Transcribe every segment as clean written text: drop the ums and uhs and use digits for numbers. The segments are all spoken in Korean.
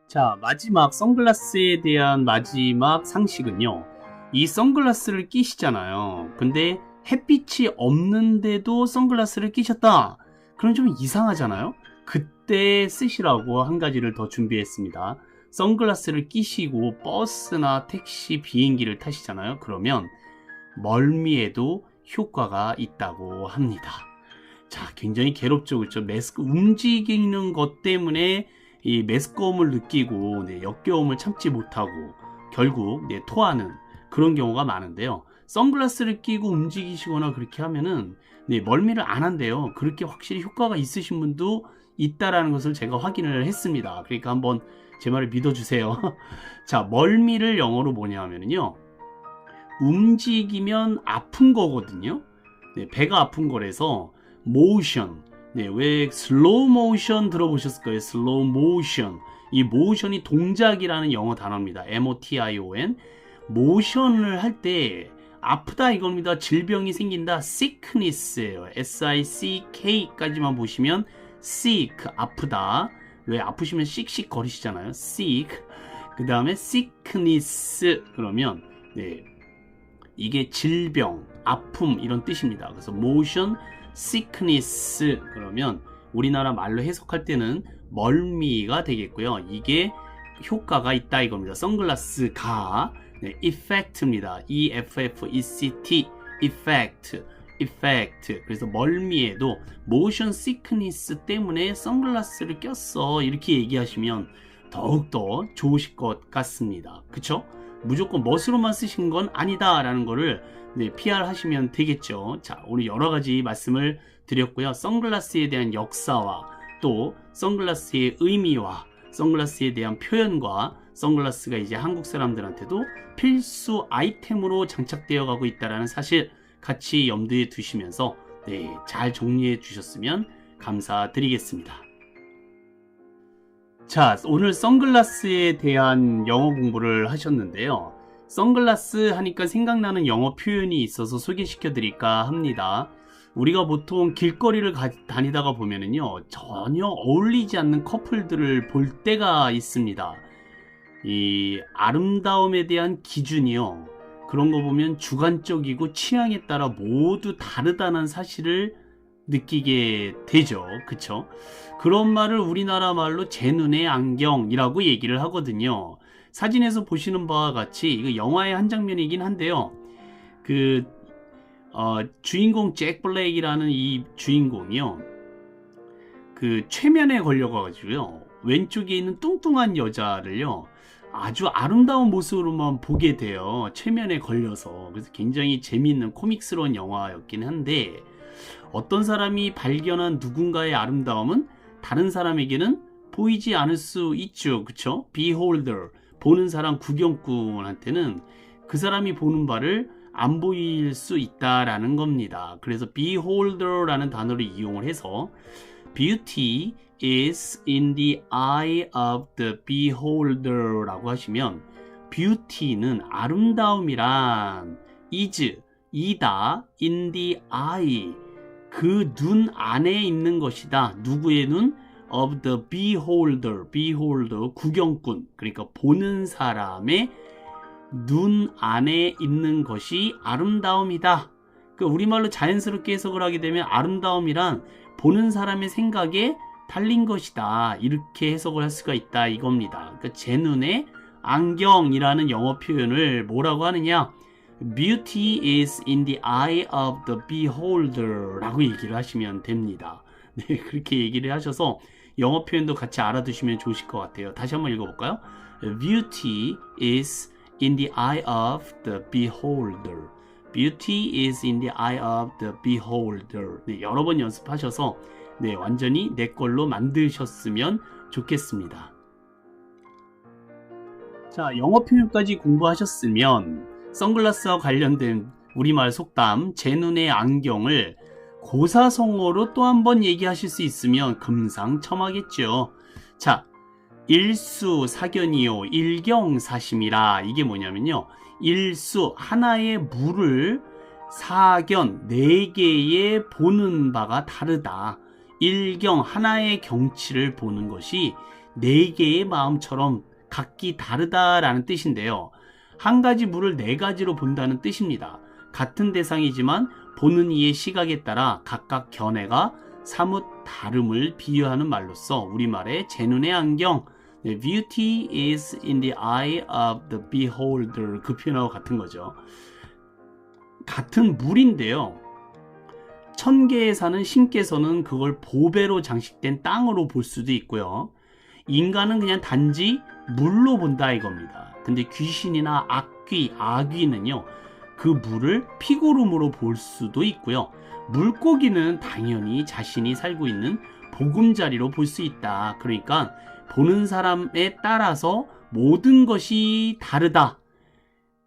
자, 마지막 선글라스에 대한 마지막 상식은요. 이 선글라스를 끼시잖아요. 근데 햇빛이 없는데도 선글라스를 끼셨다. 그럼 좀 이상하잖아요. 그때 쓰시라고 한 가지를 더 준비했습니다. 선글라스를 끼시고 버스나 택시, 비행기를 타시잖아요. 그러면 멀미에도 효과가 있다고 합니다. 자, 굉장히 괴롭죠. 그렇죠? 매스크 움직이는 것 때문에 이 메스꺼움을 느끼고 역겨움을 참지 못하고 결국 토하는 그런 경우가 많은데요. 선글라스를 끼고 움직이시거나 그렇게 하면은 멀미를 안 한대요. 그렇게 확실히 효과가 있으신 분도 있다라는 것을 제가 확인을 했습니다. 그러니까 한번 제 말을 믿어주세요. 자, 멀미를 영어로 뭐냐 하면은요, 움직이면 아픈 거거든요. 배가 아픈 거라서 motion. 왜 슬로우 모션 들어보셨을 거예요. 슬로우 모션. 이 모션이 동작이라는 영어 단어입니다. motion. 모션을 할 때 아프다 이겁니다. 질병이 생긴다. sickness예요. sick까지만 보시면 sick, 아프다. 왜 아프시면 씩씩 거리시잖아요. sick. 그 다음에 sickness 그러면 이게 질병, 아픔 이런 뜻입니다. 그래서 motion sickness 그러면 우리나라 말로 해석할 때는 멀미가 되겠고요. 이게 효과가 있다 이겁니다. 선글라스가 effect입니다. effect, effect. 그래서 멀미에도 motion sickness 때문에 선글라스를 꼈어 이렇게 얘기하시면 더욱더 좋으실 것 같습니다. 그쵸? 무조건 멋으로만 쓰신 건 아니다 라는 거를 PR 하시면 되겠죠. 자, 오늘 여러 가지 말씀을 드렸고요. 선글라스에 대한 역사와 또 선글라스의 의미와 선글라스에 대한 표현과 선글라스가 이제 한국 사람들한테도 필수 아이템으로 장착되어 가고 있다는 사실 같이 염두에 두시면서 잘 정리해 주셨으면 감사드리겠습니다. 자, 오늘 선글라스에 대한 영어 공부를 하셨는데요. 선글라스 하니까 생각나는 영어 표현이 있어서 소개시켜 드릴까 합니다. 우리가 보통 길거리를 다니다가 보면은요, 전혀 어울리지 않는 커플들을 볼 때가 있습니다. 이 아름다움에 대한 기준이요, 그런 거 보면 주관적이고 취향에 따라 모두 다르다는 사실을 느끼게 되죠. 그쵸? 그런 말을 우리나라 말로 제 눈의 안경이라고 얘기를 하거든요. 사진에서 보시는 바와 같이 이거 영화의 한 장면이긴 한데요. 주인공 잭 블랙이라는 이 주인공이요, 최면에 걸려가지고요, 왼쪽에 있는 뚱뚱한 여자를요 아주 아름다운 모습으로만 보게 돼요. 최면에 걸려서. 그래서 굉장히 재미있는 코믹스러운 영화였긴 한데, 어떤 사람이 발견한 누군가의 아름다움은 다른 사람에게는 보이지 않을 수 있죠. 그쵸? beholder, 보는 사람, 구경꾼한테는 그 사람이 보는 바를 안 보일 수 있다라는 겁니다. 그래서 beholder라는 단어를 이용을 해서 beauty is in the eye of the beholder 라고 하시면, beauty는 아름다움이란 이다 in the eye, 그 눈 안에 있는 것이다. 누구의 눈? of the beholder, 구경꾼, 그러니까 보는 사람의 눈 안에 있는 것이 아름다움이다. 우리말로 자연스럽게 해석을 하게 되면 아름다움이란 보는 사람의 생각에 달린 것이다, 이렇게 해석을 할 수가 있다 이겁니다. 제 눈의 안경이라는 영어 표현을 뭐라고 하느냐, Beauty is in the eye of the beholder 라고 얘기를 하시면 됩니다. 그렇게 얘기를 하셔서 영어 표현도 같이 알아두시면 좋으실 것 같아요. 다시 한번 읽어볼까요? Beauty is in the eye of the beholder. Beauty is in the eye of the beholder. 여러 번 연습하셔서 완전히 내 걸로 만드셨으면 좋겠습니다. 자, 영어 표현까지 공부하셨으면 선글라스와 관련된 우리말 속담 제 눈의 안경을 고사성어로 또 한 번 얘기하실 수 있으면 금상첨화겠죠. 자, 일수사견이요 일경사심이라. 이게 뭐냐면요, 일수 하나의 물을, 사견 네 개의 보는 바가 다르다. 일경 하나의 경치를 보는 것이 네 개의 마음처럼 각기 다르다라는 뜻인데요. 한 가지 물을 네 가지로 본다는 뜻입니다. 같은 대상이지만 보는 이의 시각에 따라 각각 견해가 사뭇 다름을 비유하는 말로써 우리말의 제 눈의 안경, beauty is in the eye of the beholder, 그 표현하고 같은 거죠. 같은 물인데요. 천계에 사는 신께서는 그걸 보배로 장식된 땅으로 볼 수도 있고요. 인간은 그냥 단지 물로 본다 이겁니다. 근데 귀신이나 악귀는요, 그 물을 피고름으로 볼 수도 있고요. 물고기는 당연히 자신이 살고 있는 보금자리로 볼 수 있다. 그러니까 보는 사람에 따라서 모든 것이 다르다.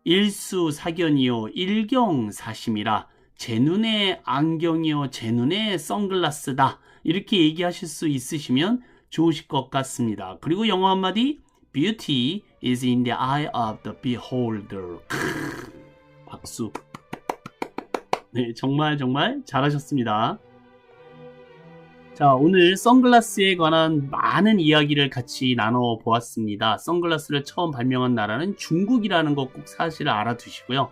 일수사견이요 일경사심이라, 제 눈의 안경이요 제 눈의 선글라스다. 이렇게 얘기하실 수 있으시면 좋으실 것 같습니다. 그리고 영어 한마디, Beauty is in the eye of the beholder. 박수. 네, 정말 잘하셨습니다. 자, 오늘 선글라스에 관한 많은 이야기를 같이 나눠 보았습니다. 선글라스를 처음 발명한 나라는 중국이라는 거 꼭 사실 알아두시고요.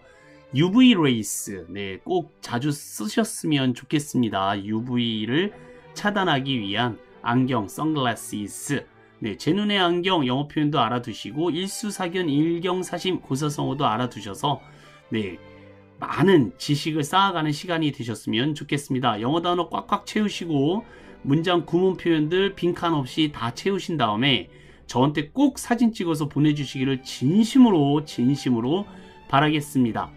UV 레이스, 네, 꼭 자주 쓰셨으면 좋겠습니다. UV를 차단하기 위한 안경, 선글라시스. 네, 제 눈의 안경 영어 표현도 알아두시고 일수사견, 일경사심, 고사성어도 알아두셔서 네, 많은 지식을 쌓아가는 시간이 되셨으면 좋겠습니다. 영어 단어 꽉꽉 채우시고 문장 구문 표현들 빈칸 없이 다 채우신 다음에 저한테 꼭 사진 찍어서 보내주시기를 진심으로 바라겠습니다.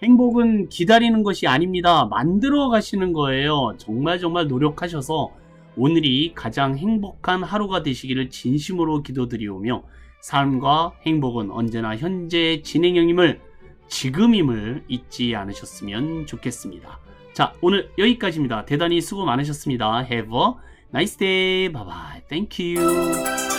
행복은 기다리는 것이 아닙니다. 만들어 가시는 거예요. 정말 노력하셔서 오늘이 가장 행복한 하루가 되시기를 진심으로 기도드리오며, 삶과 행복은 언제나 현재 진행형임을, 지금임을 잊지 않으셨으면 좋겠습니다. 자, 오늘 여기까지입니다. 대단히 수고 많으셨습니다. Have a nice day. Bye bye. Thank you.